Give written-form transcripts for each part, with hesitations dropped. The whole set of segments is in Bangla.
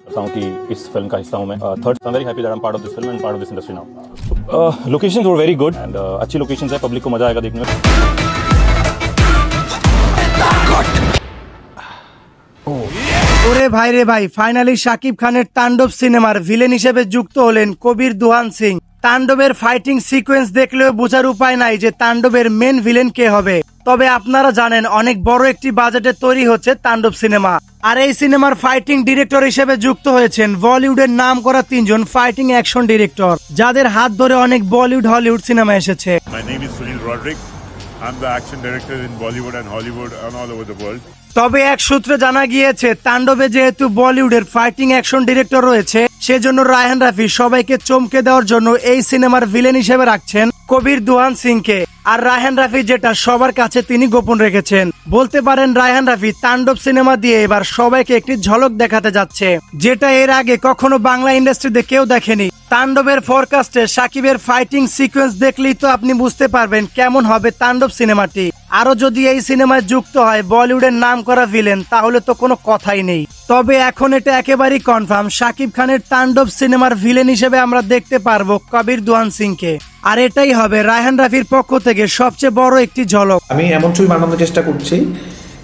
करता हूँ कि इस फिल्म का हिस्सा हूँ मैं। Third, I am very happy that I am part of this film and part of this industry now. Locations were very good and अच्छी लोकेशंस है, पब्लिक को मजा आएगा देखने में। ওরে ভাই রে ভাই, ফাইনালি শাকিব খানের তাণ্ডব সিনেমার ভিলেন হিসেবে যুক্ত হলেন কবির দুহান সিং। তাণ্ডবের ফাইটিং সিকোয়েন্স দেখলেও বোঝার উপায় নাই যে তাণ্ডবের মেন ভিলেন কে হবে। তবে আপনারা জানেন অনেক বড় একটি বাজেটে তৈরি হচ্ছে তাণ্ডব সিনেমা। আর এই সিনেমার ফাইটিং ডিরেক্টর হিসেবে যুক্ত হয়েছেন বলিউডের নাম করা তিনজন ফাইটিং অ্যাকশন ডিরেক্টর, যাদের হাত ধরে অনেক বলিউড হলিউড সিনেমা এসেছে। My name is Sunil Rodrick. I'm the action director in Bollywood and Hollywood and all over the world. তবে এক সূত্রে জানা গিয়েছে তাণ্ডবে যেহেতু বলিউডের ফাইটিং অ্যাকশন ডিরেক্টর রয়েছে, সেজন্য রায়হান রাফি সবাইকে চমকে দেওয়ার জন্য এই সিনেমার ভিলেন হিসেবে রাখছেন কবির দুহান সিংকে। আর রায়হান রাফি যেটা সবার কাছে তিনি গোপন রেখেছেন, বলতে পারেন রায়হান রাফি তাণ্ডব সিনেমা দিয়ে এবার সবাইকে একটি ঝলক দেখাতে যাচ্ছে, যেটা এর আগে কখনো বাংলা ইন্ডাস্ট্রিতে কেউ দেখেনি। তাণ্ডবের ফরকাস্টে সাকিবের ফাইটিং সিকোয়েন্স দেখলেই তো আপনি বুঝতে পারবেন কেমন হবে তাণ্ডব সিনেমাটি। আরো যদি এই সিনেমায় যুক্ত হয় বলিউডের নাম করা ভিলেন, তাহলে তো কোনো কথাই নেই। তবে এখন এটা একেবারেই কনফার্ম, শাকিব খানের তাণ্ডব সিনেমার ভিলেন হিসেবে আমরা দেখতে পারবো কবির দুহান সিংকে। আর এটাই হবে রায়হান রাফির পক্ষ থেকে সবচেয়ে বড় একটি ঝলক। আমি এমন ছবি বানানোর চেষ্টা করছি,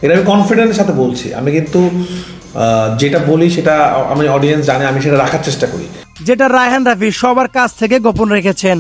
এটা আমি কনফিডেন্সের সাথে বলছি। আমি কিন্তু যেটা বলি সেটা আমি অডিয়েন্স জানে, আমি সেটা রাখার চেষ্টা করি, যেটা রায়হান রাফি সবার কাছ থেকে গোপন রেখেছেন।